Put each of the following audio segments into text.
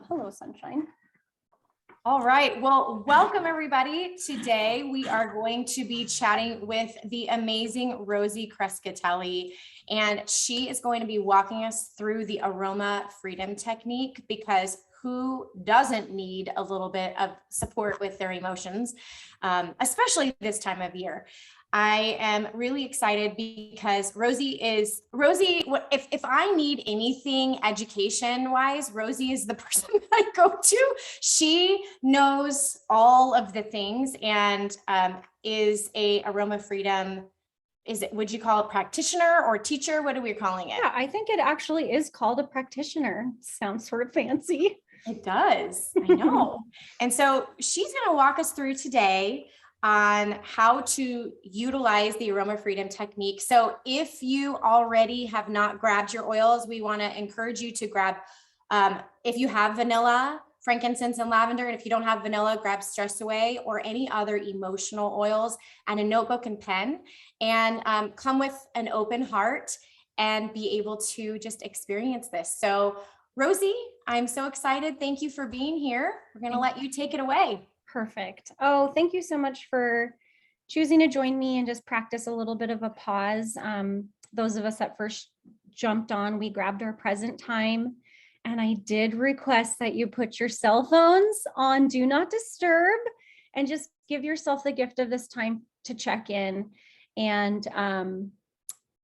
Hello, sunshine. All right. Well, welcome everybody. Today we are going to be chatting with the amazing Rosie Crescatelli, and she is going to be walking us through the Aroma Freedom Technique, because who doesn't need a little bit of support with their emotions, especially this time of year. I am really excited because Rosie, if I need anything education wise, Rosie is the person that I go to. She knows all of the things and is a Aroma Freedom, would you call it practitioner or teacher? What are we calling it? Yeah, I think it actually is called a practitioner. Sounds sort of fancy. It does, I know. And so she's going to walk us through today on how to utilize the Aroma Freedom Technique. So if you already have not grabbed your oils, we want to encourage you to grab, if you have vanilla, frankincense, and lavender, and if you don't have vanilla, grab Stress Away or any other emotional oils and a notebook and pen, and come with an open heart and be able to just experience this. So Rosie, I'm so excited. Thank you for being here. We're going to let you take it away. Perfect. Oh, thank you so much for choosing to join me and just practice a little bit of a pause. Those of us that first jumped on, we grabbed our present time, and I did request that you put your cell phones on Do Not Disturb and just give yourself the gift of this time to check in. And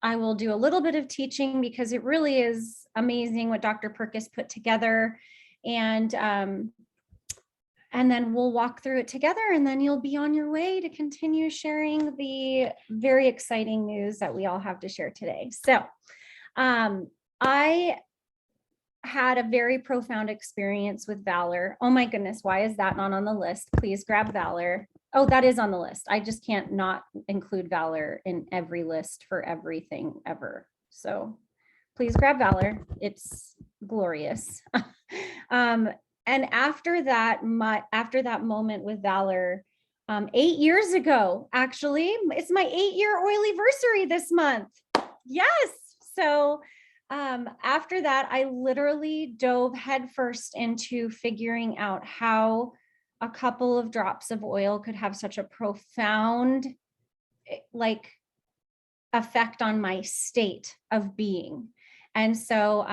I will do a little bit of teaching because it really is amazing what Dr. Perkis put together. And then we'll walk through it together, and then you'll be on your way to continue sharing the very exciting news that we all have to share today. So I had a very profound experience with Valor. Oh my goodness, why is that not on the list? Please grab Valor. Oh, that is on the list. I just can't not include Valor in every list for everything ever. So please grab Valor. It's glorious. And after that moment with Valor, 8 years ago, actually, it's my 8-year oilyversary this month. Yes. So after that, I literally dove headfirst into figuring out how a couple of drops of oil could have such a profound, effect on my state of being. And so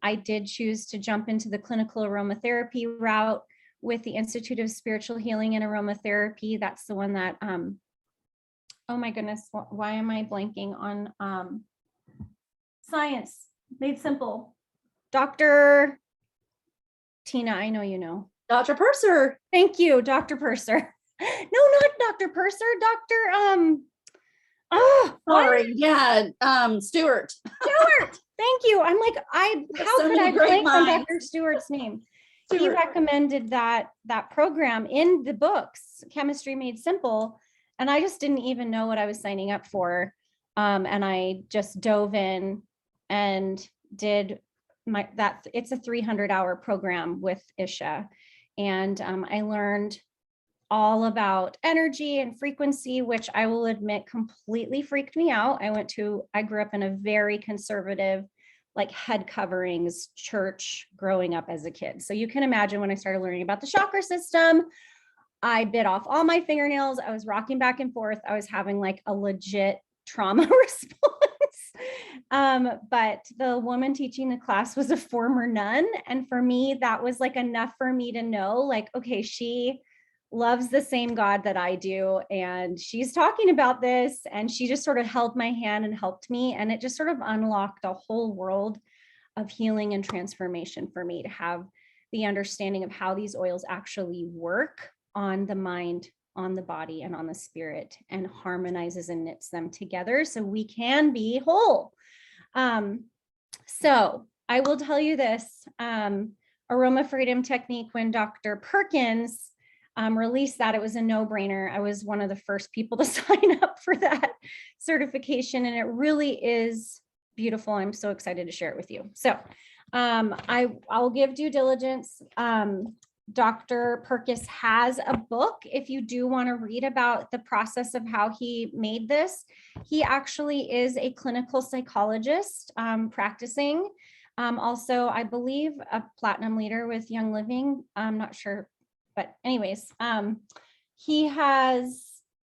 I did choose to jump into the clinical aromatherapy route with the Institute of Spiritual Healing and Aromatherapy. That's the one that, oh my goodness, why am I blanking on Science Made Simple? Dr. Tina, I know you know. Dr. Purser. Thank you, Dr. Purser. No, not Dr. Purser, Dr. Sorry, yeah, Stewart. Thank you. I'm like, how could I blank on Dr. Stewart's name? Stewart. He recommended that program in the books, Chemistry Made Simple, and I just didn't even know what I was signing up for. And I just dove in and did it's a 300-hour program with Isha. And I learned all about energy and frequency, which I will admit completely freaked me out. I grew up in a very conservative, head coverings church growing up as a kid. So you can imagine when I started learning about the chakra system, I bit off all my fingernails. I was rocking back and forth. I was having a legit trauma response. But the woman teaching the class was a former nun. And for me, that was enough for me to know, okay, she loves the same God that I do. And she's talking about this, and she just sort of held my hand and helped me. And it just sort of unlocked a whole world of healing and transformation for me to have the understanding of how these oils actually work on the mind, on the body, and on the spirit, and harmonizes and knits them together so we can be whole. So I will tell you this, Aroma Freedom Technique, when Dr. Perkins released that, it was a no-brainer. I was one of the first people to sign up for that certification, and it really is beautiful. I'm so excited to share it with you. So I'll give due diligence. Dr. Perkis has a book if you do want to read about the process of how he made this. He actually is a clinical psychologist practicing. Also, I believe a platinum leader with Young Living. I'm not sure, but anyways, he has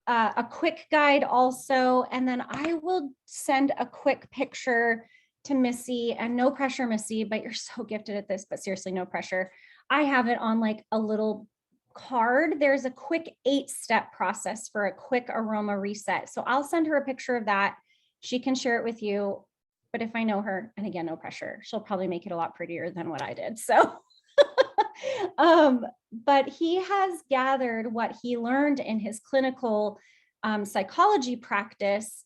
a quick guide also. And then I will send a quick picture to Missy, and no pressure, Missy, but you're so gifted at this, but seriously, no pressure. I have it on like a little card. There's a quick 8-step process for a quick aroma reset. So I'll send her a picture of that. She can share it with you. But if I know her, and again, no pressure, she'll probably make it a lot prettier than what I did. So, but he has gathered what he learned in his clinical psychology practice,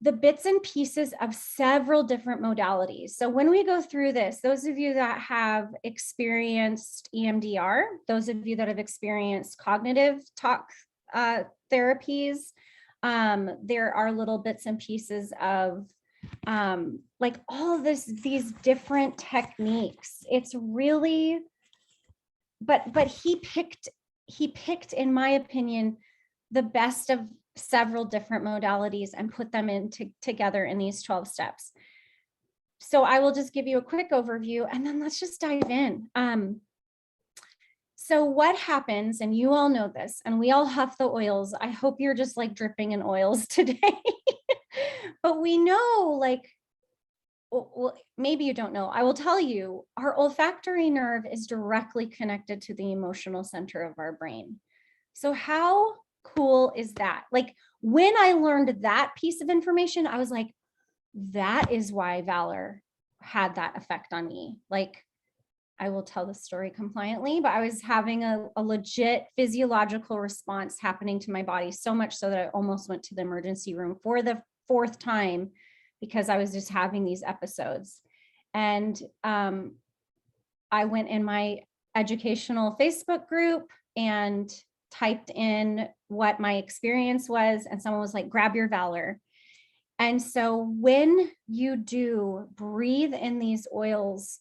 the bits and pieces of several different modalities. So when we go through this, those of you that have experienced EMDR, those of you that have experienced cognitive talk therapies, there are little bits and pieces of like all of these different techniques. It's really, but he picked, in my opinion, the best of several different modalities and put them together in these 12 steps. So I will just give you a quick overview and then let's just dive in. So what happens, and you all know this, and we all huff the oils. I hope you're just like dripping in oils today. But we know, like, well, maybe you don't know. I will tell you, our olfactory nerve is directly connected to the emotional center of our brain. So how cool is that? Like when I learned that piece of information, I was like, that is why Valor had that effect on me. Like, I will tell the story compliantly, but I was having a legit physiological response happening to my body, so much so that I almost went to the emergency room for the 4th time because I was just having these episodes. And I went in my educational Facebook group and typed in what my experience was, and someone was like, grab your Valor. And so when you do breathe in these oils,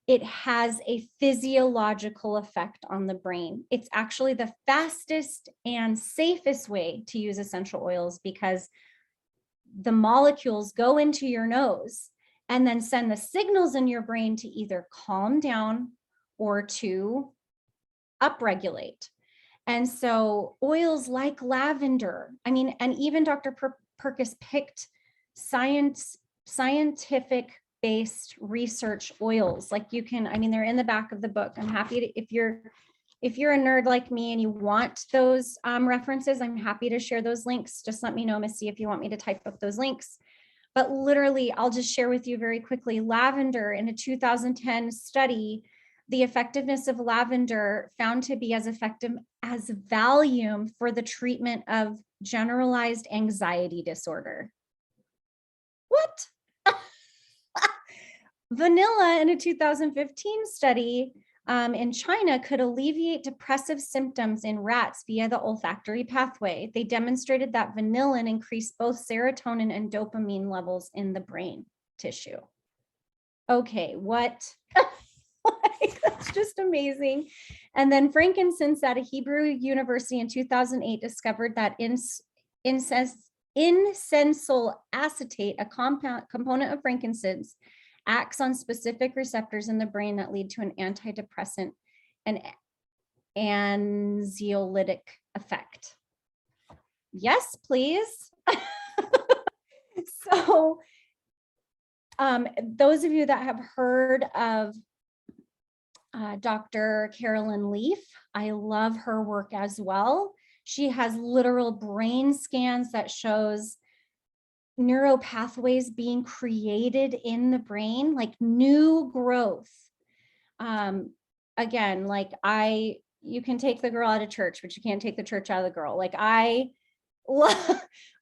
it has a physiological effect on the brain. It's actually the fastest and safest way to use essential oils because the molecules go into your nose and then send the signals in your brain to either calm down or to upregulate. And so oils like lavender, I mean, and even Dr. Perkis picked scientific based research oils. Like you can, I mean, they're in the back of the book. I'm happy to, if you're a nerd like me and you want those references, I'm happy to share those links. Just let me know, Missy, if you want me to type up those links. But literally, I'll just share with you very quickly, lavender in a 2010 study, the effectiveness of lavender found to be as effective as Valium for the treatment of generalized anxiety disorder. What? Vanilla in a 2015 study in China could alleviate depressive symptoms in rats via the olfactory pathway. They demonstrated that vanillin increased both serotonin and dopamine levels in the brain tissue. Okay, what? Like, that's just amazing. And then frankincense at a Hebrew university in 2008 discovered that insensyl acetate, a component of frankincense, acts on specific receptors in the brain that lead to an antidepressant and anxiolytic effect. Yes, please. So those of you that have heard of Dr. Carolyn Leaf, I love her work as well. She has literal brain scans that shows neuropathways being created in the brain, like new growth. Again, like you can take the girl out of church, but you can't take the church out of the girl. Like I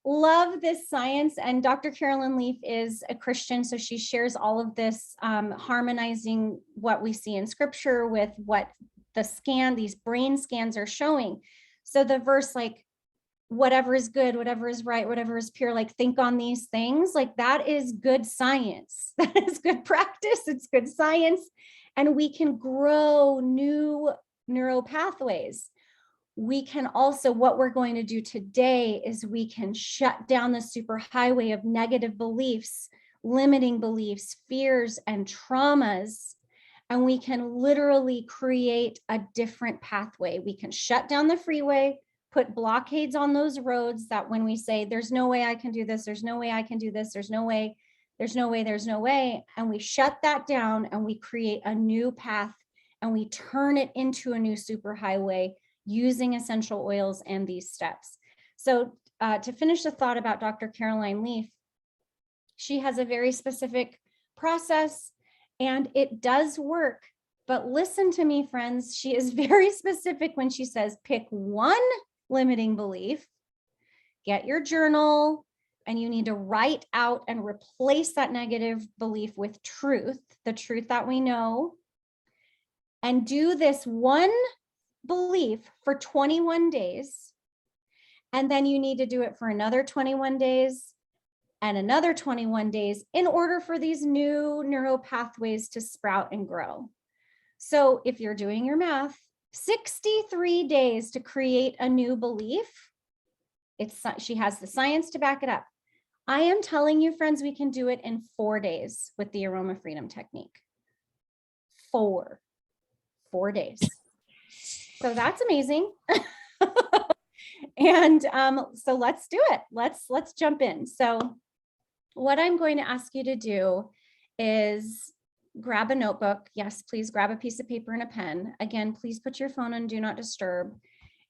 love this science, and Dr. Carolyn Leaf is a Christian, so she shares all of this, harmonizing what we see in scripture with what these brain scans are showing. So the verse, like, whatever is good, whatever is right, whatever is pure, like think on these things, like that is good science. That is good practice. It's good science. And we can grow new neural pathways. We can also, what we're going to do today is we can shut down the superhighway of negative beliefs limiting beliefs, fears, and traumas. And we can literally create a different pathway. We can shut down the freeway, put blockades on those roads that when we say, there's no way I can do this, there's no way I can do this, there's no way, there's no way, there's no way. And we shut that down and we create a new path and we turn it into a new superhighway using essential oils and these steps. So to finish the thought about Dr. Caroline Leaf, she has a very specific process and it does work. But listen to me, friends, she is very specific when she says, pick one limiting belief, get your journal, and you need to write out and replace that negative belief with truth, the truth that we know, and do this one belief for 21 days. And then you need to do it for another 21 days and another 21 days in order for these new neural pathways to sprout and grow. So if you're doing your math, 63 days to create a new belief. She has the science to back it up. I am telling you, friends, we can do it in 4 days with the Aroma Freedom Technique. 4 days. So that's amazing. And so let's do it. Let's jump in. So what I'm going to ask you to do is grab a notebook. Yes, please grab a piece of paper and a pen. Again, please put your phone on do not disturb.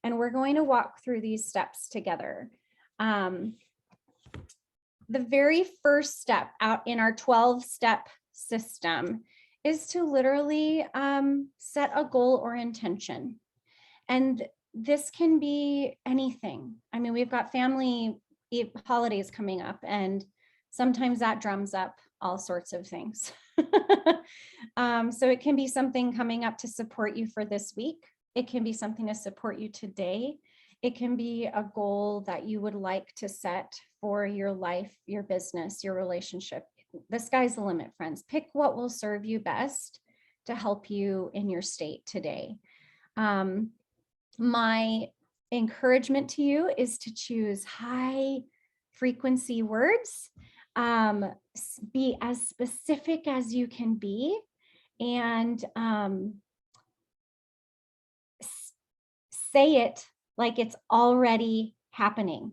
And we're going to walk through these steps together. The very first step out in our 12-step system is to literally set a goal or intention. And this can be anything. I mean, we've got family holidays coming up, and sometimes that drums up all sorts of things. So it can be something coming up to support you for this week. It can be something to support you today. It can be a goal that you would like to set for your life, your business, your relationship. The sky's the limit, friends. Pick what will serve you best to help you in your state today. My encouragement to you is to choose high frequency words. Be as specific as you can be, and say it like it's already happening.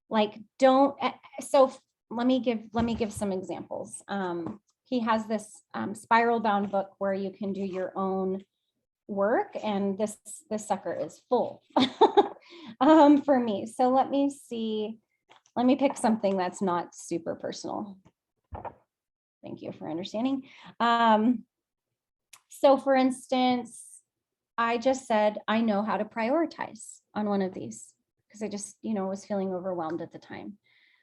Like don't. So let me give some examples. He has this spiral bound book where you can do your own work, and this sucker is full for me. So let me see. Let me pick something that's not super personal. Thank you for understanding. So for instance, I just said, I know how to prioritize on one of these because I just, was feeling overwhelmed at the time.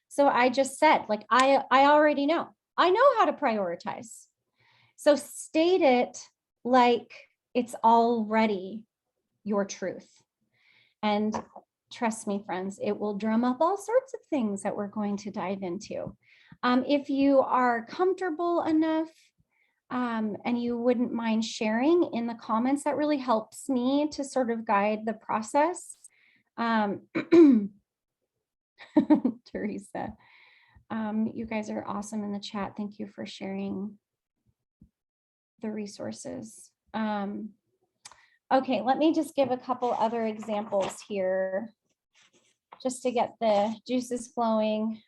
So I just said, like, I already know. I know how to prioritize. So state it like it's already your truth. And trust me, friends, it will drum up all sorts of things that we're going to dive into. If you are comfortable enough and you wouldn't mind sharing in the comments, that really helps me to sort of guide the process. Teresa, you guys are awesome in the chat. Thank you for sharing the resources. Okay, let me just give a couple other examples here just to get the juices flowing.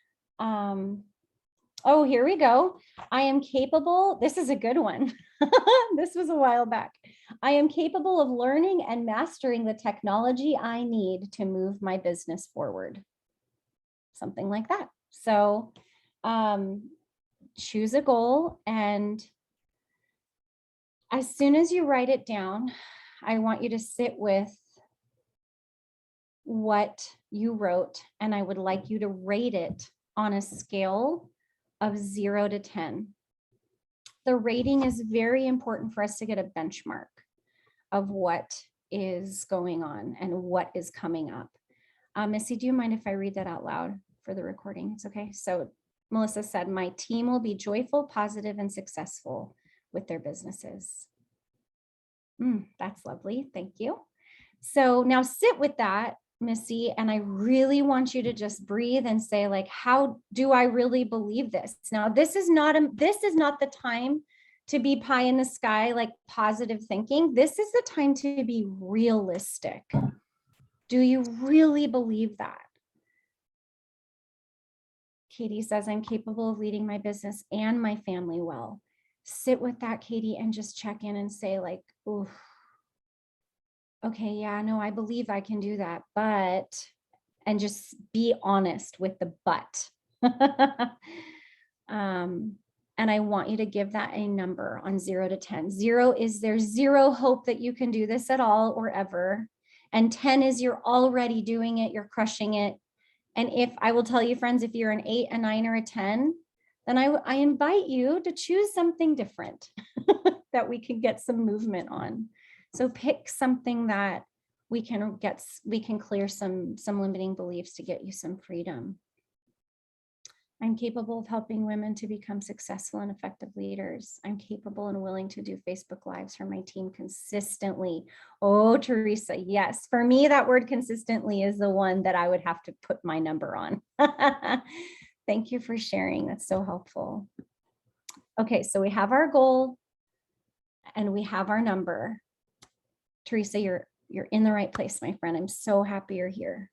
Oh, here we go. I am capable. This is a good one. This was a while back. I am capable of learning and mastering the technology I need to move my business forward. Something like that. So choose a goal, and as soon as you write it down, I want you to sit with what you wrote, and I would like you to rate it on a scale of 0 to 10. The rating is very important for us to get a benchmark of what is going on and what is coming up. Missy, do you mind if I read that out loud for the recording? It's okay. So Melissa said, my team will be joyful, positive, and successful with their businesses. That's lovely. Thank you. So now sit with that. Missy, and I really want you to just breathe and say, like, how do I really believe this? Now, this is not the time to be pie in the sky, like positive thinking. This is the time to be realistic. Do you really believe that? Katie says, I'm capable of leading my business and my family well. Sit with that, Katie, and just check in and say, like, ooh, okay, yeah, no, I believe I can do that, but, and just be honest with the but. And I want you to give that a number on 0 to 10. 0 is there's zero hope that you can do this at all or ever. And 10 is you're already doing it, you're crushing it. And if I will tell you, friends, if you're an 8, a 9, or a 10, then I invite you to choose something different that we can get some movement on. So pick something that we can clear some limiting beliefs to get you some freedom. I'm capable of helping women to become successful and effective leaders. I'm capable and willing to do Facebook Lives for my team consistently. Oh, Teresa, yes. For me, that word consistently is the one that I would have to put my number on. Thank you for sharing. That's so helpful. Okay, so we have our goal and we have our number. Teresa, you're in the right place, my friend. I'm so happy you're here.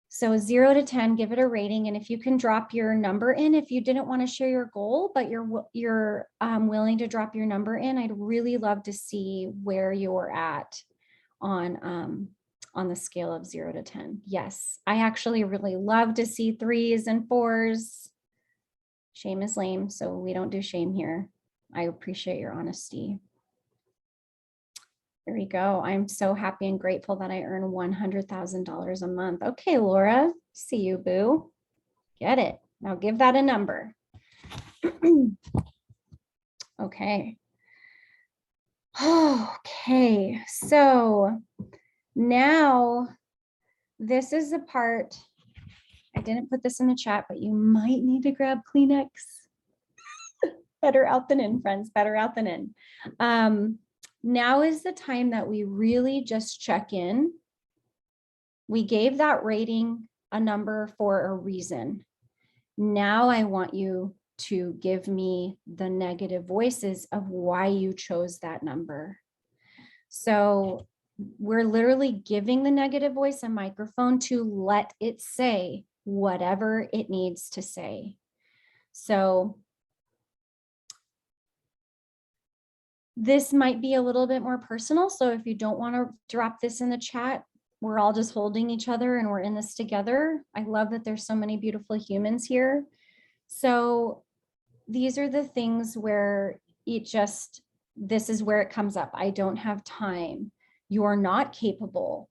So 0 to 10, give it a rating. And if you can drop your number in, if you didn't want to share your goal, but you're willing to drop your number in, I'd really love to see where you're at on the scale of 0 to 10. Yes, I actually really love to see 3s and 4s. Shame is lame, so we don't do shame here. I appreciate your honesty. There we go. I'm so happy and grateful that I earn $100,000 a month. Okay, Laura, see you, boo. Get it. Now give that a number. Okay. Okay, so now this is the part, I didn't put this in the chat, but you might need to grab Kleenex. Better out than in, friends, better out than in. Now is the time that we really just check in. We gave that rating a number for a reason. Now I want you to give me the negative voices of why you chose that number. So we're literally giving the negative voice a microphone to let it say whatever it needs to say. So this might be a little bit more personal. So if you don't want to drop this in the chat, we're all just holding each other and we're in this together. I love that there's so many beautiful humans here. So these are the things where this is where it comes up. I don't have time. You're not capable.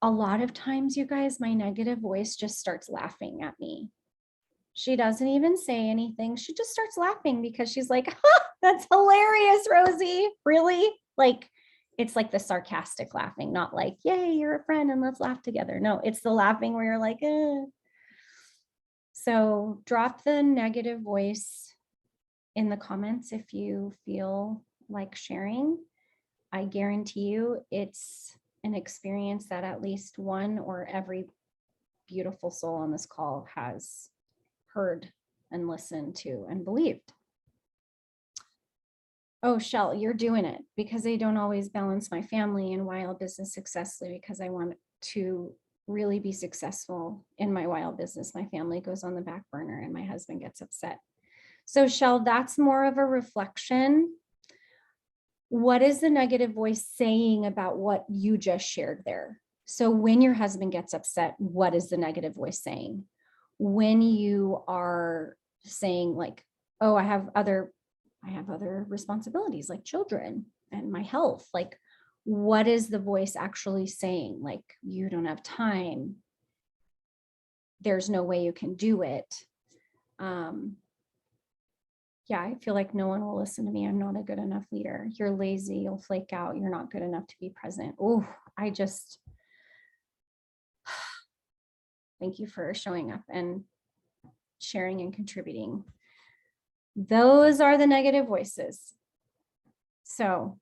A lot of times, you guys, my negative voice just starts laughing at me. She doesn't even say anything. She just starts laughing because she's like, huh, that's hilarious, Rosie. Really? Like, it's like the sarcastic laughing, not like, yay, you're a friend and let's laugh together. No, it's the laughing where you're like, eh. So drop the negative voice in the comments if you feel like sharing. I guarantee you it's an experience that at least one or every beautiful soul on this call has heard and listened to and believed. Oh, Shell, you're doing it because I don't always balance my family and wild business successfully because I want to really be successful in my wild business. My family goes on the back burner and my husband gets upset. So Shell, that's more of a reflection. What is the negative voice saying about what you just shared there? So when your husband gets upset, what is the negative voice saying? When you are saying like, oh, I have other responsibilities like children and my health, like what is the voice actually saying? Like, you don't have time. There's no way you can do it. Yeah, I feel like no one will listen to me. I'm not a good enough leader. You're lazy, you'll flake out. You're not good enough to be present. Oh, thank you for showing up and sharing and contributing. Those are the negative voices. So,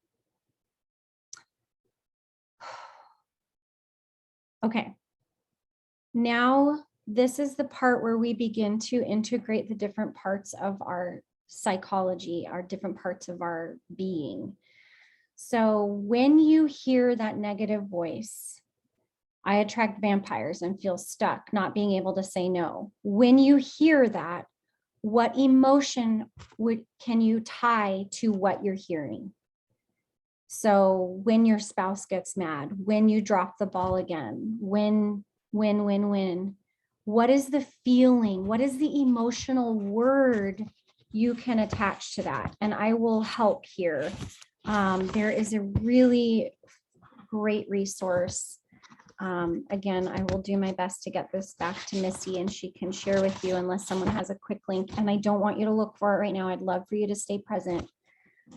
Okay. Now, this is the part where we begin to integrate the different parts of our psychology, our different parts of our being. So when you hear that negative voice, I attract vampires and feel stuck, not being able to say no. When you hear that, what emotion can you tie to what you're hearing? So when your spouse gets mad, when you drop the ball again, when, what is the feeling? What is the emotional word you can attach to that? And I will help here. There is a really great resource. Again, I will do my best to get this back to Missy and she can share with you unless someone has a quick link. And I don't want you to look for it right now. I'd love for you to stay present.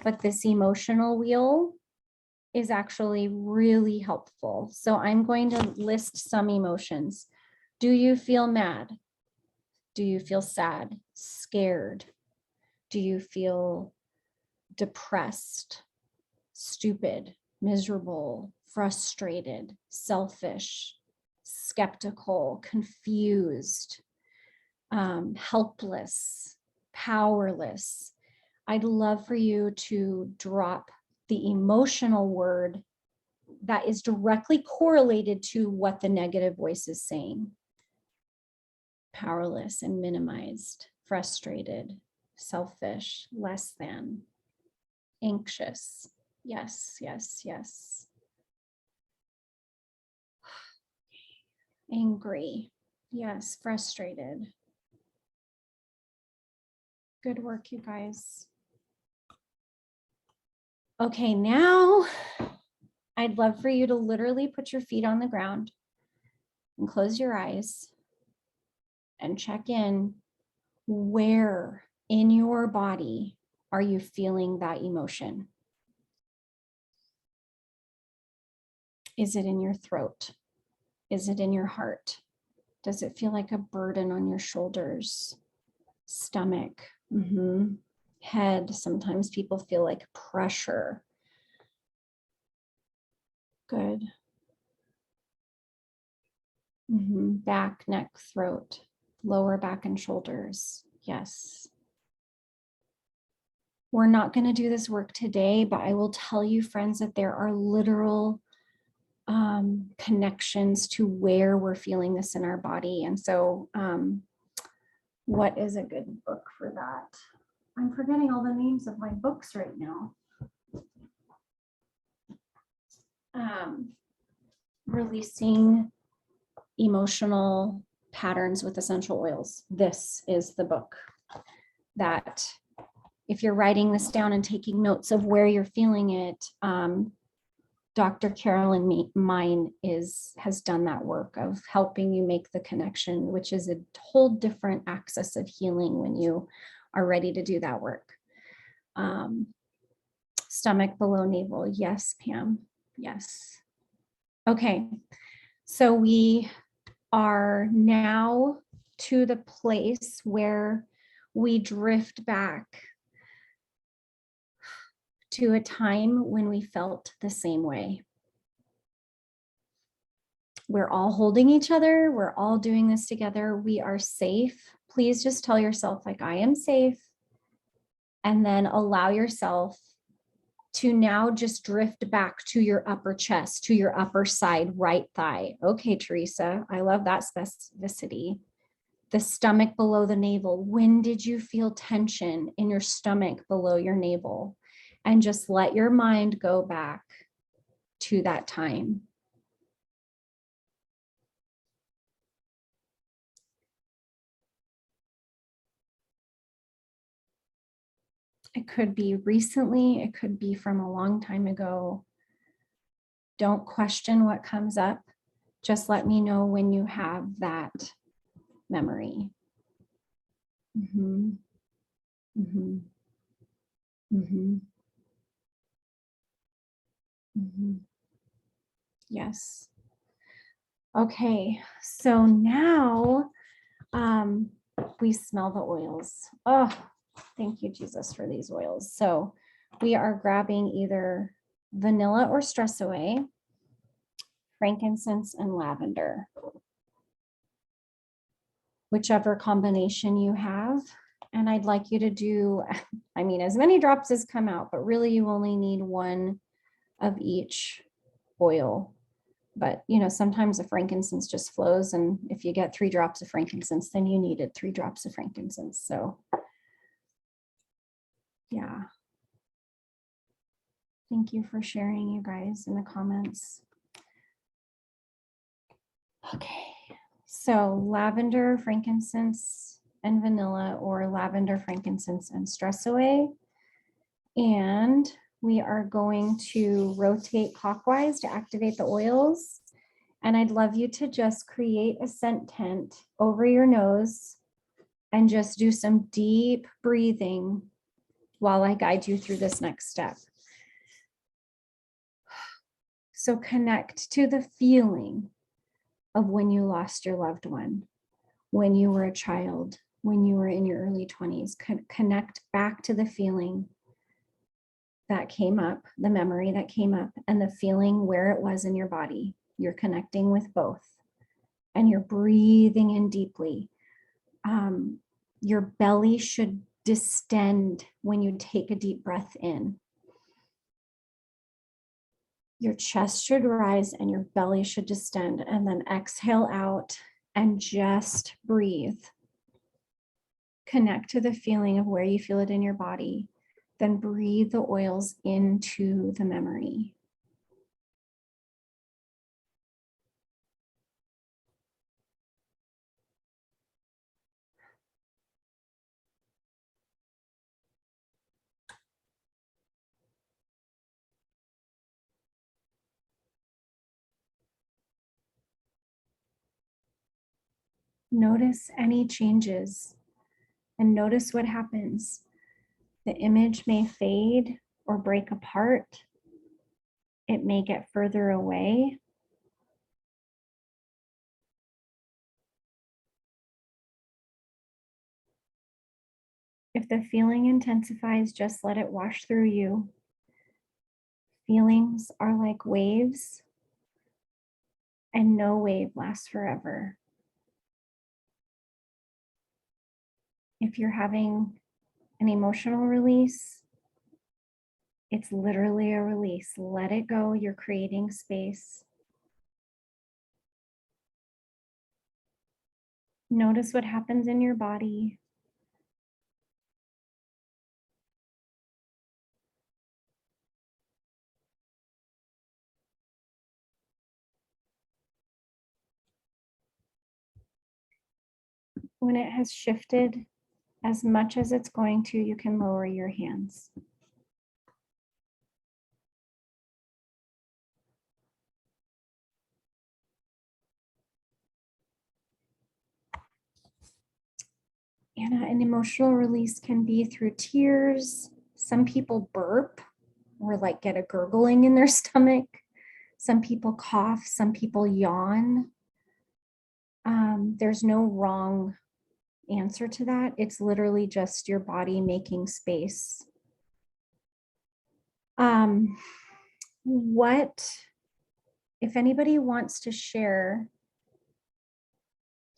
But this emotional wheel is actually really helpful. So I'm going to list some emotions. Do you feel mad? Do you feel sad, scared? Do you feel depressed, stupid, miserable, frustrated, selfish, skeptical, confused, helpless, powerless? I'd love for you to drop the emotional word that is directly correlated to what the negative voice is saying. Powerless and minimized, frustrated, selfish, less than, anxious. Yes, yes, yes. Angry. Yes, frustrated. Good work, you guys. Okay, now I'd love for you to literally put your feet on the ground and close your eyes and check in. Where in your body are you feeling that emotion? Is it in your throat? Is it in your heart? Does it feel like a burden on your shoulders? Stomach? Head? Sometimes people feel like pressure. Good. Back, neck, throat, lower back and shoulders. Yes. We're not going to do this work today, but I will tell you, friends, that there are literal connections to where we're feeling this in our body. And so what is a good book for that? I'm forgetting all the names of my books right now. Releasing Emotional Patterns with Essential Oils. This is the book that if you're writing this down and taking notes of where you're feeling it, Dr. Carolyn Mine has done that work of helping you make the connection, which is a whole different access of healing when you are ready to do that work. Stomach below navel. Yes, Pam. Yes. Okay. So we are now to the place where we drift back to a time when we felt the same way. We're all holding each other. We're all doing this together. We are safe. Please just tell yourself, like, I am safe. And then allow yourself to now just drift back to your upper chest, to your upper side, right thigh. Okay, Teresa, I love that specificity. The stomach below the navel. When did you feel tension in your stomach below your navel? And just let your mind go back to that time. It could be recently, it could be from a long time ago. Don't question what comes up. Just let me know when you have that memory. Yes. Okay, so now we smell the oils. Oh, thank you, Jesus, for these oils. So we are grabbing either vanilla or stress away. frankincense, and lavender. Whichever combination you have. And I'd like you to do, I mean, as many drops as come out, but really you only need one of each oil. But, you know, sometimes the frankincense just flows. And if you get 3 drops of frankincense, then you needed 3 drops of frankincense. So, yeah. Thank you for sharing, you guys, in the comments. Okay. So lavender, frankincense, and vanilla, or lavender, frankincense, and stress away. And we are going to rotate clockwise to activate the oils. And I'd love you to just create a scent tent over your nose and just do some deep breathing while I guide you through this next step. So connect to the feeling of when you lost your loved one, when you were a child, when you were in your early 20s. Connect back to the feeling that came up, the memory that came up, and the feeling where it was in your body. You're connecting with both, and you're breathing in deeply. Your belly should distend when you take a deep breath in. Your chest should rise and your belly should distend, and then exhale out and just breathe. Connect to the feeling of where you feel it in your body. Then breathe the oils into the memory. Notice any changes and notice what happens. The image may fade or break apart. It may get further away. If the feeling intensifies, just let it wash through you. Feelings are like waves, and no wave lasts forever. If you're having an emotional release, it's literally a release. Let it go. You're creating space. Notice what happens in your body. When it has shifted as much as it's going to, you can lower your hands. And an emotional release can be through tears. Some people burp or like get a gurgling in their stomach. Some people cough, some people yawn. There's no wrong answer to that. It's literally just your body making space. What, if anybody wants to share?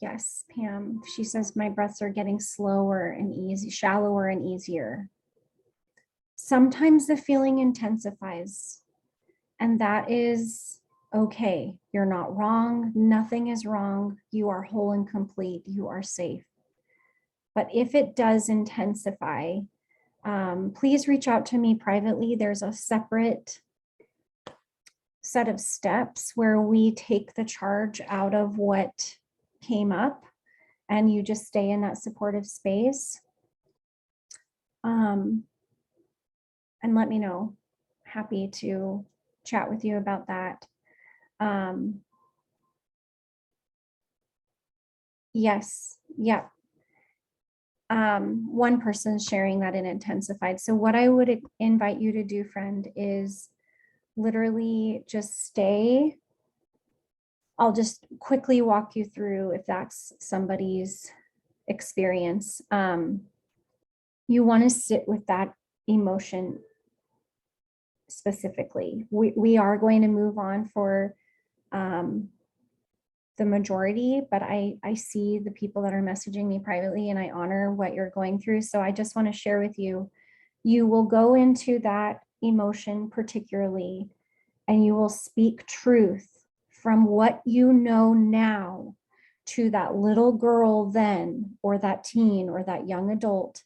Yes, Pam, she says, my breaths are getting slower and easy, shallower and easier. Sometimes the feeling intensifies, and that is okay. You're not wrong. Nothing is wrong. You are whole and complete. You are safe. But if it does intensify, please reach out to me privately. There's a separate set of steps where we take the charge out of what came up and you just stay in that supportive space. And let me know. Happy to chat with you about that. Yes, yeah. One person's sharing that it intensified. So what I would invite you to do, friend, is literally just stay. I'll just quickly walk you through if that's somebody's experience. You want to sit with that emotion specifically. We are going to move on for the majority, but I see the people that are messaging me privately, and I honor what you're going through. So I just want to share with you, you will go into that emotion particularly, and you will speak truth from what you know now to that little girl then, or that teen, or that young adult.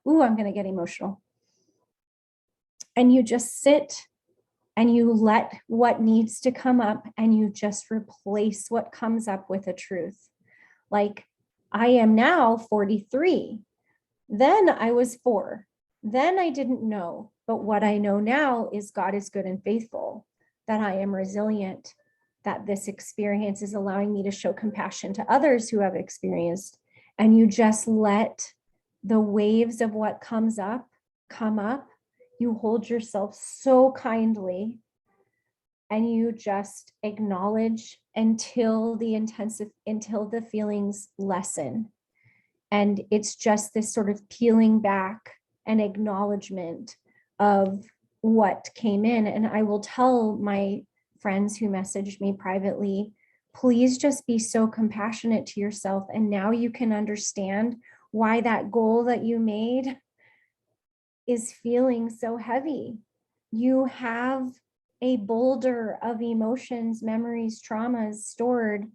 Ooh, I'm going to get emotional. And you just sit and you let what needs to come up, and you just replace what comes up with a truth. Like, I am now 43. Then I was 4. Then I didn't know. But what I know now is God is good and faithful, that I am resilient, that this experience is allowing me to show compassion to others who have experienced. And you just let the waves of what comes up come up. You hold yourself so kindly, and you just acknowledge until the feelings lessen. And it's just this sort of peeling back and acknowledgement of what came in. And I will tell my friends who messaged me privately, please just be so compassionate to yourself. And now you can understand why that goal that you made is feeling so heavy. You have a boulder of emotions, memories, traumas stored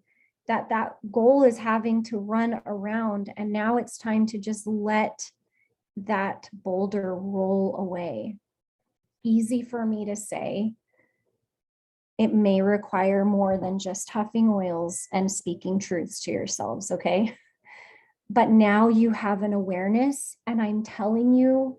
that goal is having to run around. And now it's time to just let that boulder roll away. Easy for me to say. It may require more than just huffing oils and speaking truths to yourselves, okay? But now you have an awareness, and I'm telling you,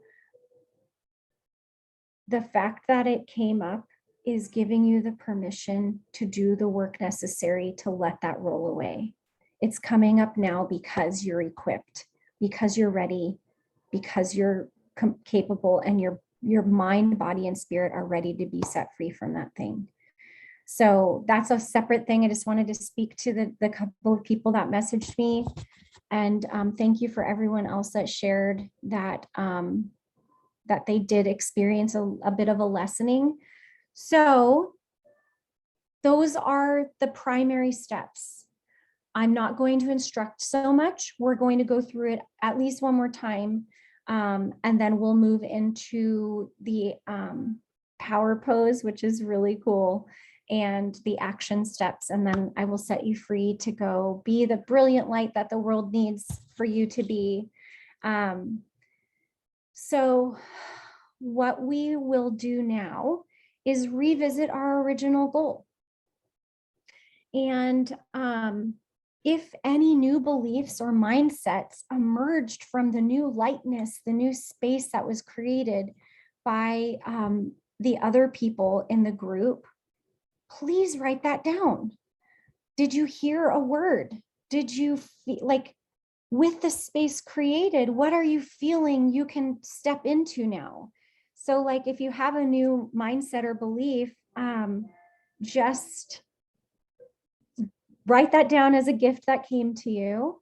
the fact that it came up is giving you the permission to do the work necessary to let that roll away. It's coming up now because you're equipped, because you're ready, because you're capable, and your mind, body, and spirit are ready to be set free from that thing. So that's a separate thing. I just wanted to speak to the couple of people that messaged me. And thank you for everyone else that shared that that they did experience a bit of a lessening. So those are the primary steps. I'm not going to instruct so much. We're going to go through it at least one more time. And then we'll move into the power pose, which is really cool, and the action steps. And then I will set you free to go be the brilliant light that the world needs for you to be. So what we will do now is revisit our original goal. And if any new beliefs or mindsets emerged from the new lightness, the new space that was created by the other people in the group, please write that down. Did you hear a word? Did you feel like, with the space created, what are you feeling you can step into now? So like, if you have a new mindset or belief, just write that down as a gift that came to you.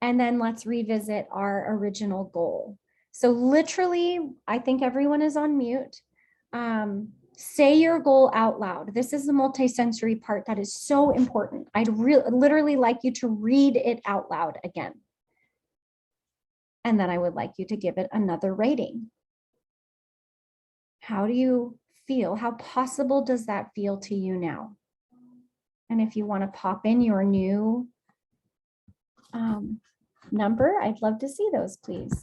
And then let's revisit our original goal. So literally, I think everyone is on mute. Say your goal out loud. This is the multisensory part that is so important. I'd literally like you to read it out loud again. And then I would like you to give it another rating. How do you feel? How possible does that feel to you now? And if you want to pop in your new number, I'd love to see those, please.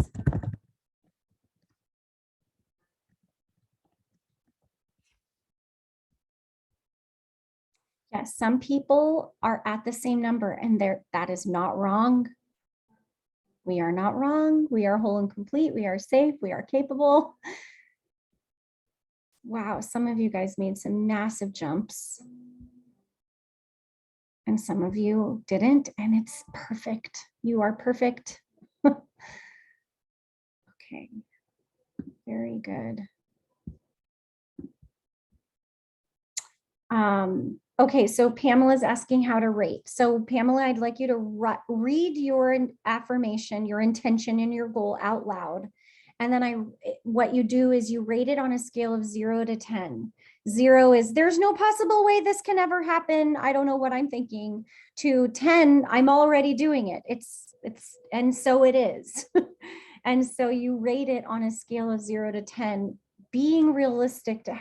Yes, some people are at the same number, and that is not wrong. We are not wrong. We are whole and complete. We are safe. We are capable. Wow, some of you guys made some massive jumps. And some of you didn't, and it's perfect. You are perfect. Okay, very good. Okay, so Pamela's asking how to rate. So Pamela, I'd like you to read your affirmation, your intention, and your goal out loud. And then what you do is you rate it on a scale of 0 to 10. 0 is there's no possible way this can ever happen. I don't know what I'm thinking. To 10, I'm already doing it. And so it is. And so you rate it on a scale of 0 to 10, being realistic to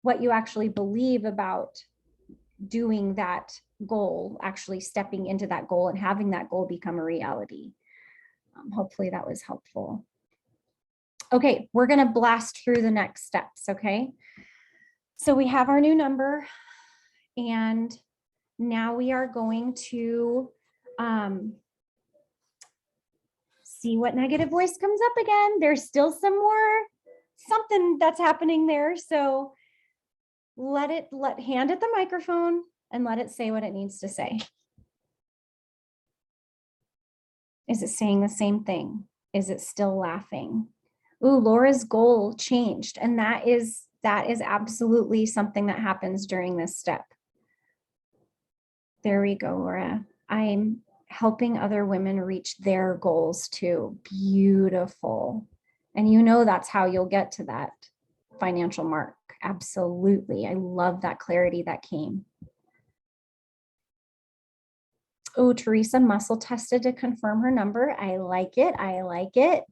what you actually believe about doing that goal, actually stepping into that goal and having that goal become a reality. Hopefully that was helpful. Okay, we're going to blast through the next steps. Okay. So we have our new number, and now we are going to see what negative voice comes up again. There's still something that's happening there. So hand it the microphone and let it say what it needs to say. Is it saying the same thing? Is it still laughing? Ooh, Laura's goal changed. And that is absolutely something that happens during this step. There we go, Laura. I'm helping other women reach their goals too. Beautiful. And you know that's how you'll get to that financial mark. Absolutely. I love that clarity that came. Oh, Teresa muscle tested to confirm her number. I like it. I like it.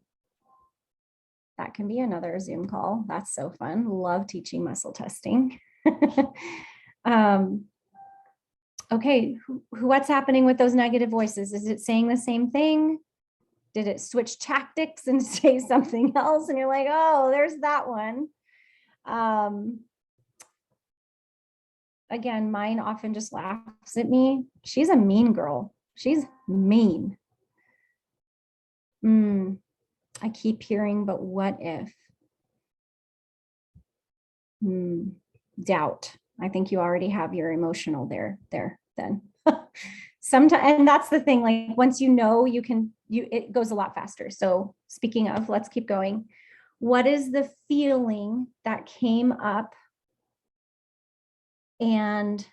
That can be another Zoom call. That's so fun. Love teaching muscle testing. Okay, what's happening with those negative voices? Is it saying the same thing? Did it switch tactics and say something else? And you're like, oh, there's that one. Again, mine often just laughs at me. She's a mean girl. She's mean. I keep hearing, but what if? Doubt. I think you already have your emotional there then. Sometimes, and that's the thing, like once you know, it goes a lot faster. So speaking of, let's keep going. What is the feeling that came up and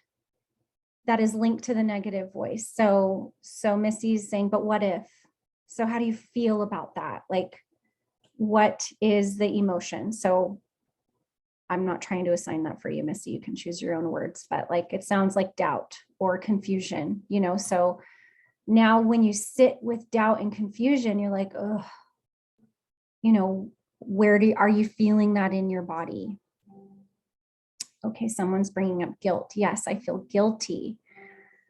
that is linked to the negative voice? So Missy's saying, but what if? So how do you feel about that? Like, what is the emotion? So I'm not trying to assign that for you, Missy. You can choose your own words, but like, it sounds like doubt or confusion, so now when you sit with doubt and confusion, you're like, oh, are you feeling that in your body? Okay, someone's bringing up guilt. Yes, I feel guilty.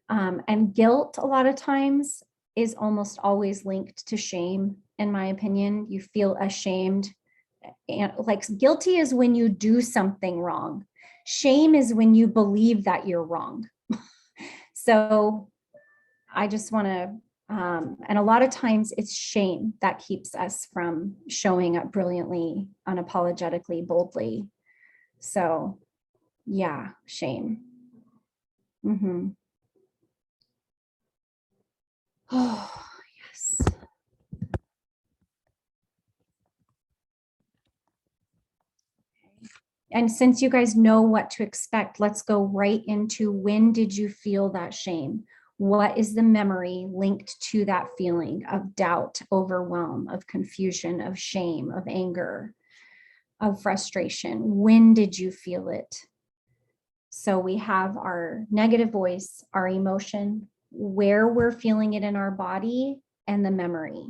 And guilt a lot of times is almost always linked to shame. In my opinion, you feel ashamed. And like guilty is when you do something wrong. Shame is when you believe that you're wrong. So I just want to, and a lot of times it's shame that keeps us from showing up brilliantly, unapologetically, boldly. So yeah, shame. Oh, yes. And since you guys know what to expect, let's go right into when did you feel that shame? What is the memory linked to that feeling of doubt, overwhelm, of confusion, of shame, of anger, of frustration? When did you feel it? So we have our negative voice, our emotion, where we're feeling it in our body, and the memory.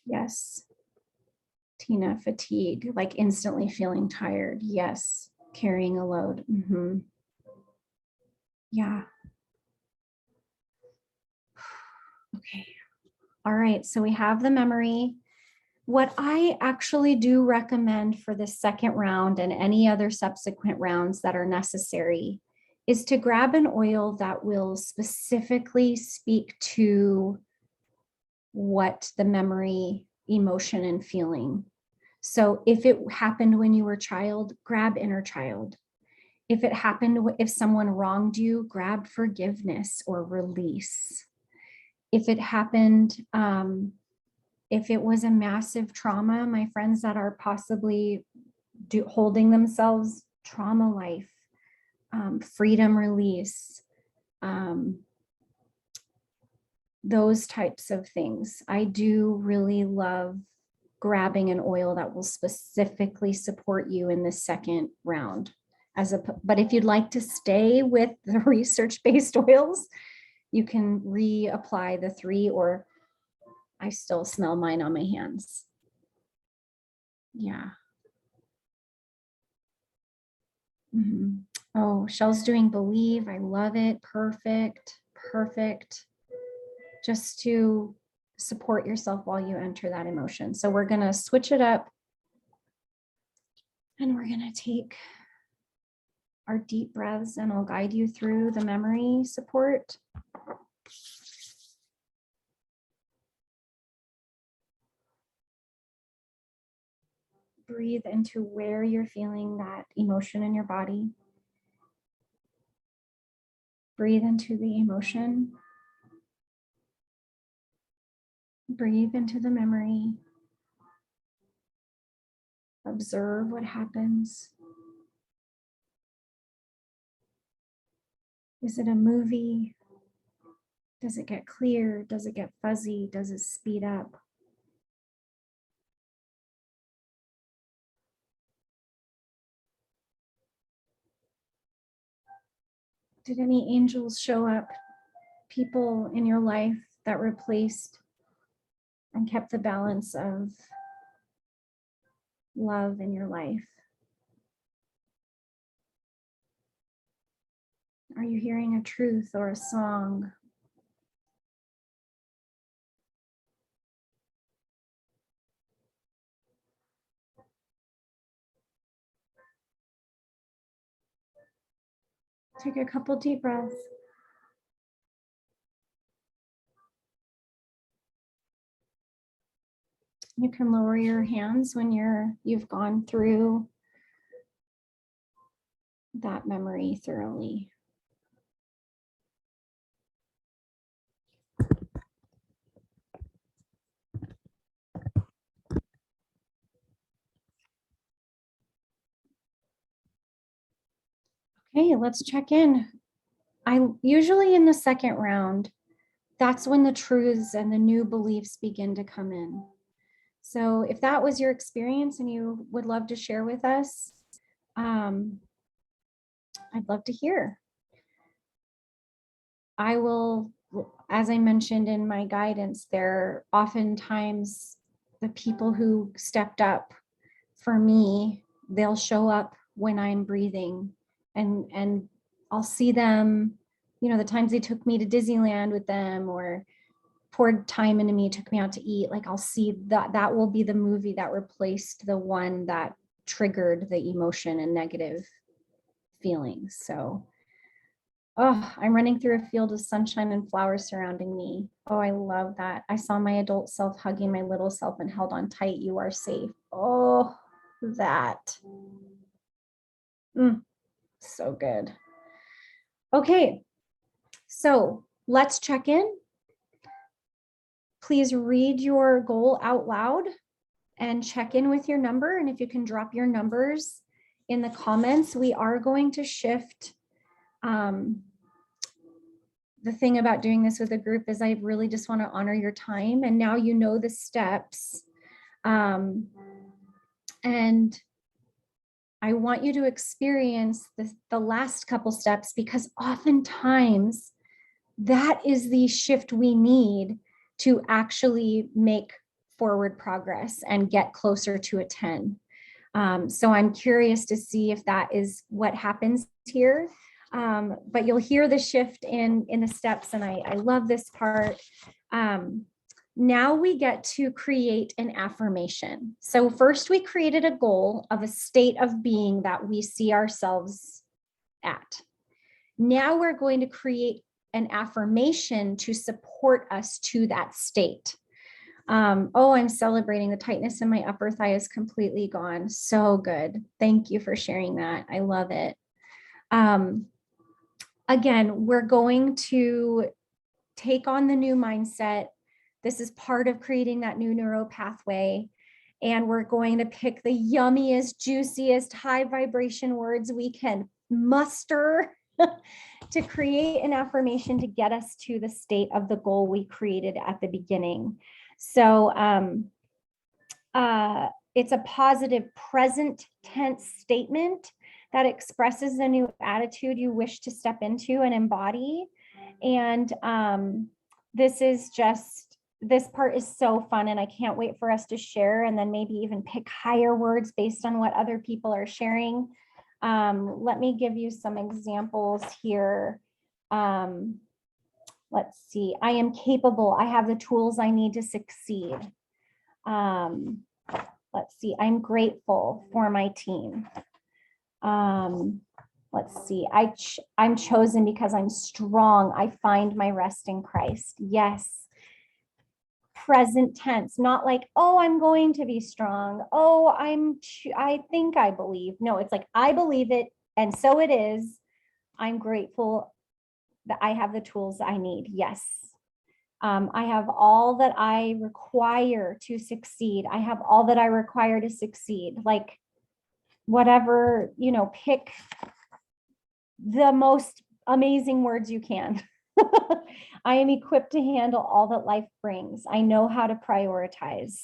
Yes. Tina, fatigue, like instantly feeling tired. Yes. Carrying a load. Yeah. Okay. All right. So we have the memory. What I actually do recommend for the second round and any other subsequent rounds that are necessary is to grab an oil that will specifically speak to what the memory, emotion, and feeling. So if it happened when you were a child, grab inner child. If it happened, if someone wronged you, grab forgiveness or release. If it happened, if it was a massive trauma, my friends that are possibly holding themselves, trauma life, freedom release, those types of things. I do really love grabbing an oil that will specifically support you in the second round. But if you'd like to stay with the research-based oils, you can reapply the 3, or I still smell mine on my hands. Yeah. Mm-hmm. Oh, Shell's doing Believe. I love it. Perfect. Perfect. Just to support yourself while you enter that emotion. So we're going to switch it up, and we're going to take our deep breaths, and I'll guide you through the memory support. Breathe into where you're feeling that emotion in your body. Breathe into the emotion. Breathe into the memory. Observe what happens. Is it a movie? Does it get clear? Does it get fuzzy? Does it speed up? Did any angels show up? People in your life that replaced and kept the balance of love in your life? Are you hearing a truth or a song? Take a couple deep breaths. You can lower your hands when you've gone through that memory thoroughly. Okay, let's check in. I usually in the second round, that's when the truths and the new beliefs begin to come in. So if that was your experience and you would love to share with us, I'd love to hear. I will, as I mentioned in my guidance, there oftentimes the people who stepped up for me, they'll show up when I'm breathing, and I'll see them, the times they took me to Disneyland with them or poured time into me, took me out to eat. Like I'll see that will be the movie that replaced the one that triggered the emotion and negative feelings. So, I'm running through a field of sunshine and flowers surrounding me. Oh, I love that. I saw my adult self hugging my little self and held on tight. You are safe. Oh, that. So good. Okay, so let's check in. Please read your goal out loud and check in with your number. And if you can drop your numbers in the comments, we are going to shift. The thing about doing this with a group is I really just want to honor your time. And now you know the steps. And I want you to experience the last couple steps, because oftentimes that is the shift we need to actually make forward progress and get closer to a 10. So I'm curious to see if that is what happens here. But you'll hear the shift in the steps, and I love this part. Now we get to create an affirmation. So first we created a goal of a state of being that we see ourselves at. Now we're going to create an affirmation to support us to that state. I'm celebrating the tightness in my upper thigh is completely gone. So good. Thank you for sharing that. I love it. Again, we're going to take on the new mindset. This is part of creating that new neuro pathway. And we're going to pick the yummiest, juiciest, high vibration words we can muster to create an affirmation to get us to the state of the goal we created at the beginning. So It's a positive present tense statement that expresses a new attitude you wish to step into and embody. And this part is so fun, and I can't wait for us to share, and then maybe even pick higher words based on what other people are sharing. Let me give you some examples here. Let's see. I am capable. I have the tools I need to succeed. Let's see. I'm grateful for my team. Let's see. I'm chosen because I'm strong. I find my rest in Christ. Yes. Present tense, not like, oh, I'm going to be strong. Oh, I think I believe. No, it's like, I believe it. And so it is. I'm grateful that I have the tools I need. Yes. I have all that I require to succeed. I have all that I require to succeed. Like whatever, pick the most amazing words you can. I am equipped to handle all that life brings. I know how to prioritize.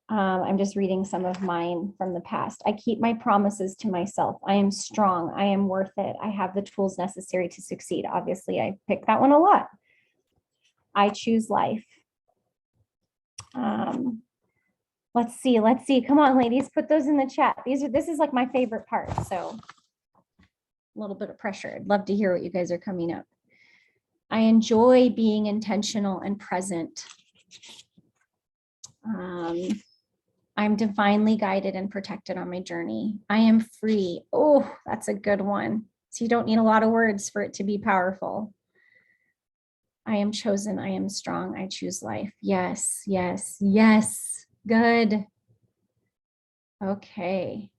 I'm just reading some of mine from the past. I keep my promises to myself. I am strong. I am worth it. I have the tools necessary to succeed. Obviously, I picked that one a lot. I choose life. Let's see. Come on, ladies, put those in the chat. This is like my favorite part. So a little bit of pressure. I'd love to hear what you guys are coming up. I enjoy being intentional and present. I'm divinely guided and protected on my journey. I am free. Oh, that's a good one. So you don't need a lot of words for it to be powerful. I am chosen. I am strong. I choose life. Yes, yes, yes. Good. Okay.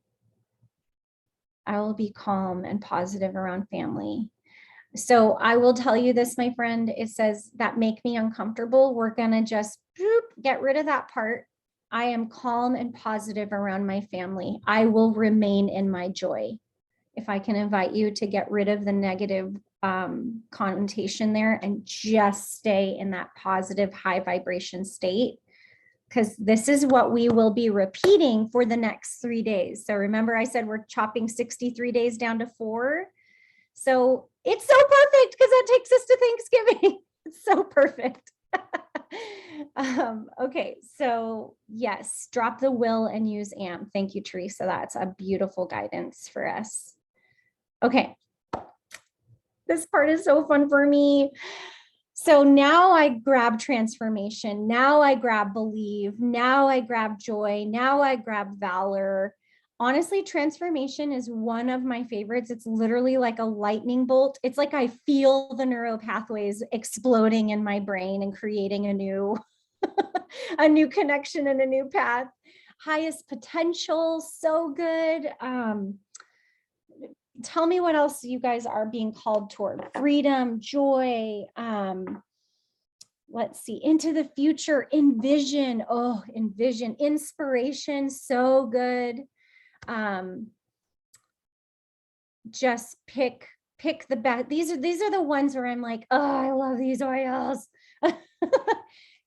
I will be calm and positive around family. So I will tell you this, my friend, it says that make me uncomfortable. We're going to just get rid of that part. I am calm and positive around my family. I will remain in my joy. If I can invite you to get rid of the negative connotation there and just stay in that positive high vibration state, because this is what we will be repeating for the next 3 days. So remember I said we're chopping 63 days down to 4. So it's so perfect because that takes us to Thanksgiving. It's so perfect. Okay, so yes, drop the will and use am. Thank you, Teresa. That's a beautiful guidance for us. Okay, this part is so fun for me. So now I grab transformation. Now I grab believe. Now I grab joy. Now I grab valor. Honestly, transformation is one of my favorites. It's literally like a lightning bolt. It's like I feel the neural pathways exploding in my brain and creating a new, a new connection and a new path. Highest potential, so good. Tell me what else you guys are being called toward. Freedom, joy. Let's see, into the future, envision. Oh, envision, inspiration, so good. Just pick the best. These are the ones where I'm like, oh, I love these oils.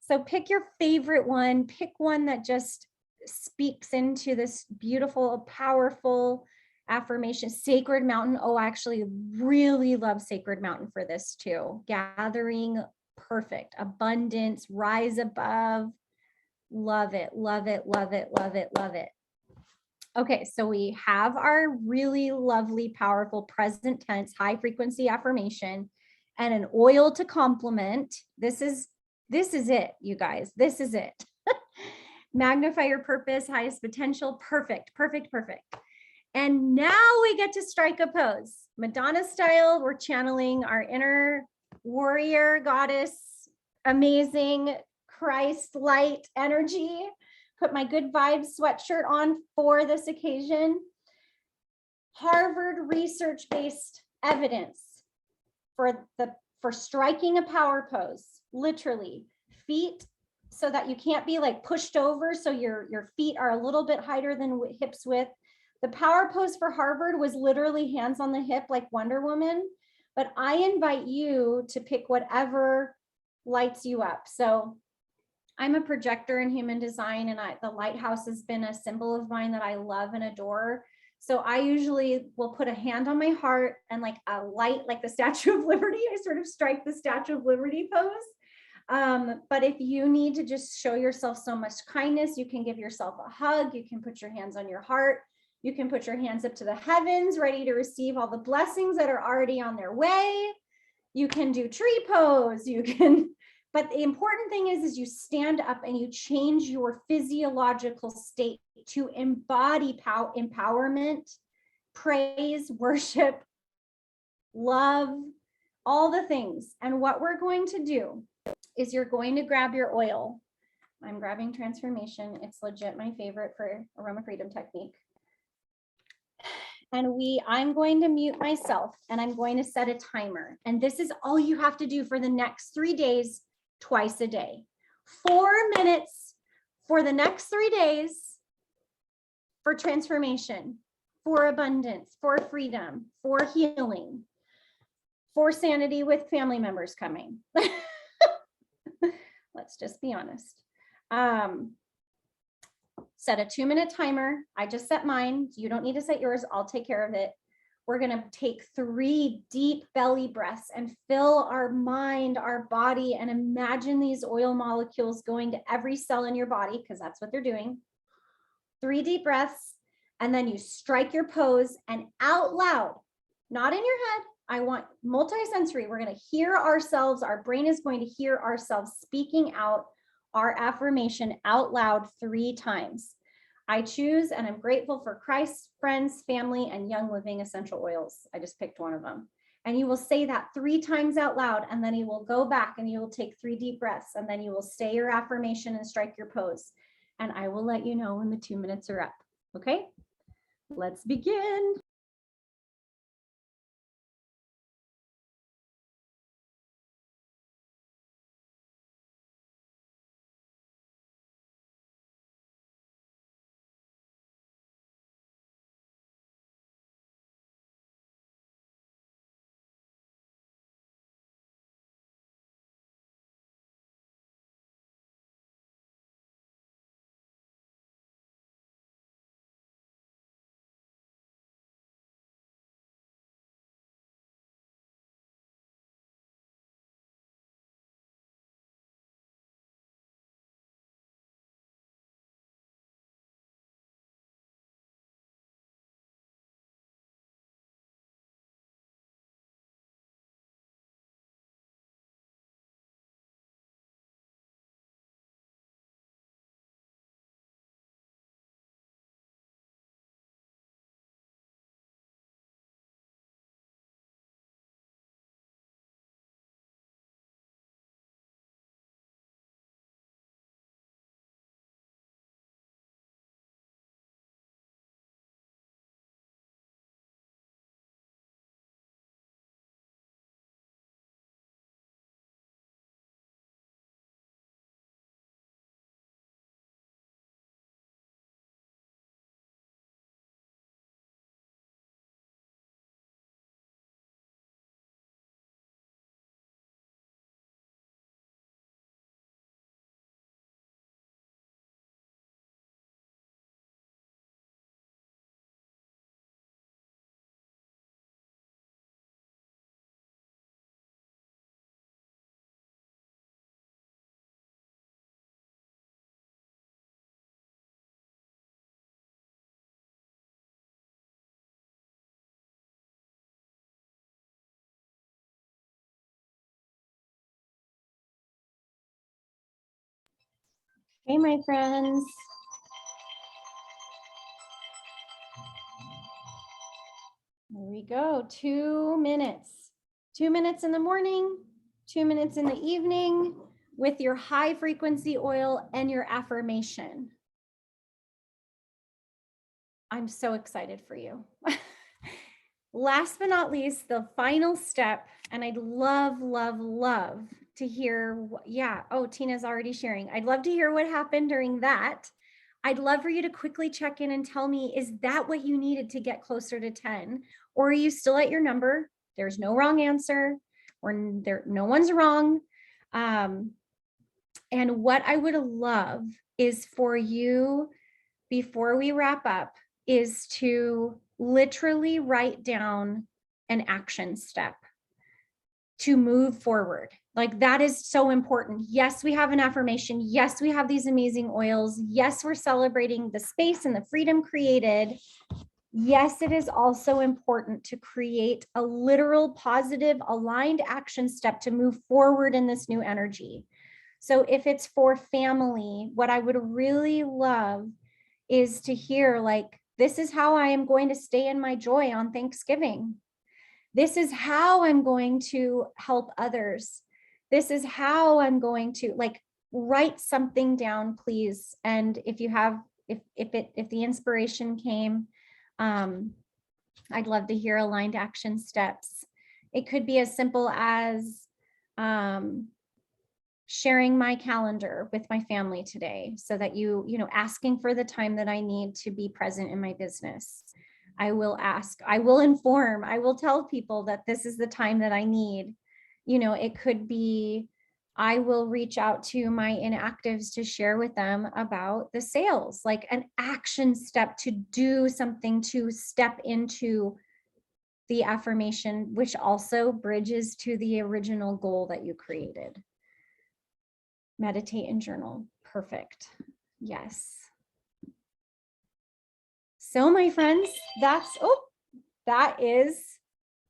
So pick your favorite one. Pick one that just speaks into this beautiful, powerful affirmation. Sacred Mountain. Oh, I actually really love Sacred Mountain for this too. Gathering, perfect. Abundance, rise above. Love it, love it, love it, love it, love it. Okay, so we have our really lovely, powerful present tense, high frequency affirmation and an oil to complement. This is it, you guys. This is it. Magnify your purpose, highest potential. Perfect, perfect, perfect. And now we get to strike a pose. Madonna style, we're channeling our inner warrior goddess, amazing Christ light energy. Put my good vibes sweatshirt on for this occasion. Harvard research-based evidence for striking a power pose, literally feet so that you can't be like pushed over. So your feet are a little bit higher than hips width. The power pose for Harvard was literally hands on the hip like Wonder Woman, but I invite you to pick whatever lights you up. So I'm a projector in human design, and the lighthouse has been a symbol of mine that I love and adore. So I usually will put a hand on my heart and like a light, like the Statue of Liberty. I sort of strike the Statue of Liberty pose. But if you need to just show yourself so much kindness, you can give yourself a hug. You can put your hands on your heart. You can put your hands up to the heavens, ready to receive all the blessings that are already on their way. You can do tree pose. You can, but the important thing is you stand up and you change your physiological state to embody empowerment, praise, worship, love, all the things. And what we're going to do is you're going to grab your oil. I'm grabbing Transformation. It's legit my favorite for Aroma Freedom Technique. And I'm going to mute myself and I'm going to set a timer. And this is all you have to do for the next 3 days, twice a day. 4 minutes for the next 3 days for transformation, for abundance, for freedom, for healing, for sanity with family members coming. Let's just be honest. Set a 2-minute timer. I just set mine. You don't need to set yours. I'll take care of it. We're going to take 3 deep belly breaths and fill our mind, our body, and imagine these oil molecules going to every cell in your body, because that's what they're doing. 3 deep breaths, and then you strike your pose, and out loud, not in your head. I want multisensory. We're going to hear ourselves. Our brain is going to hear ourselves speaking out our affirmation out loud 3 times. I choose and I'm grateful for Christ, friends, family, and Young Living essential oils. I just picked one of them. And you will say that 3 times out loud, and then you will go back and you will take 3 deep breaths, and then you will say your affirmation and strike your pose. And I will let you know when the 2 minutes are up. Okay, let's begin. Hey, my friends. Here we go. 2 minutes. 2 minutes in the morning, 2 minutes in the evening with your high frequency oil and your affirmation. I'm so excited for you. Last but not least, the final step, and I'd love, love, love to hear, oh, Tina's already sharing. I'd love to hear what happened during that. I'd love for you to quickly check in and tell me, is that what you needed to get closer to 10? Or are you still at your number? There's no wrong answer, or no one's wrong. And what I would love is for you, before we wrap up, is to literally write down an action step to move forward. Like, that is so important. Yes, we have an affirmation. Yes, we have these amazing oils. Yes, we're celebrating the space and the freedom created. Yes, it is also important to create a literal, positive, aligned action step to move forward in this new energy. So if it's for family, what I would really love is to hear, like, this is how I am going to stay in my joy on Thanksgiving. This is how I'm going to help others. This is how I'm going to, like, write something down, please. And if you have, if the inspiration came, I'd love to hear aligned action steps. It could be as simple as sharing my calendar with my family today, so that you know, asking for the time that I need to be present in my business. I will ask, I will inform, I will tell people that this is the time that I need. You know, it could be, I will reach out to my inactives to share with them about the sales, like an action step to do something, to step into the affirmation, which also bridges to the original goal that you created. Meditate and journal. Perfect. Yes. So my friends, that is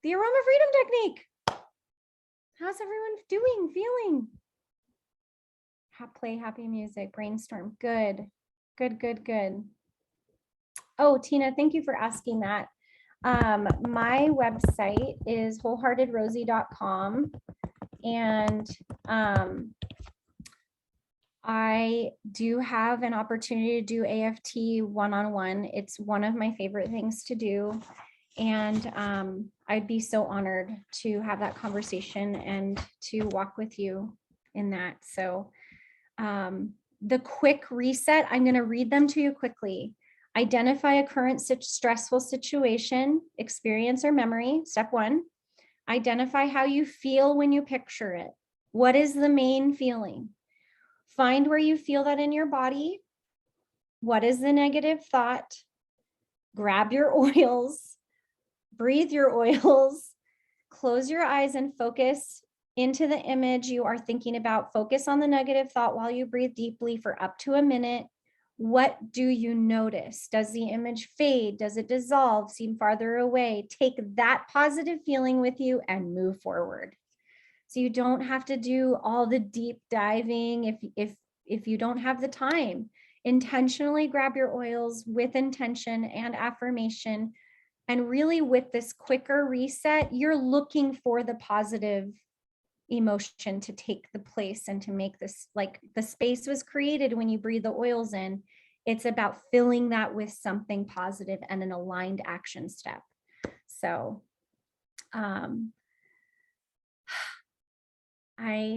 the Aroma Freedom Technique. How's everyone doing, feeling? Play happy music, brainstorm. Good, good, good, good. Oh, Tina, thank you for asking that. My website is wholeheartedrosie.com, and I do have an opportunity to do AFT one-on-one. It's one of my favorite things to do. And I'd be so honored to have that conversation and to walk with you in that. So the quick reset, I'm going to read them to you quickly. Identify a current stressful situation, experience, or memory. Step 1. Identify how you feel when you picture it. What is the main feeling? Find where you feel that in your body. What is the negative thought? Grab your oils, breathe your oils, close your eyes and focus into the image you are thinking about. Focus on the negative thought while you breathe deeply for up to a minute. What do you notice? Does the image fade? Does it dissolve? Seem farther away? Take that positive feeling with you and move forward. So you don't have to do all the deep diving if you don't have the time. Intentionally grab your oils with intention and affirmation. And really, with this quicker reset, you're looking for the positive emotion to take the place and to make this, like, the space was created when you breathe the oils in. It's about filling that with something positive and an aligned action step. So I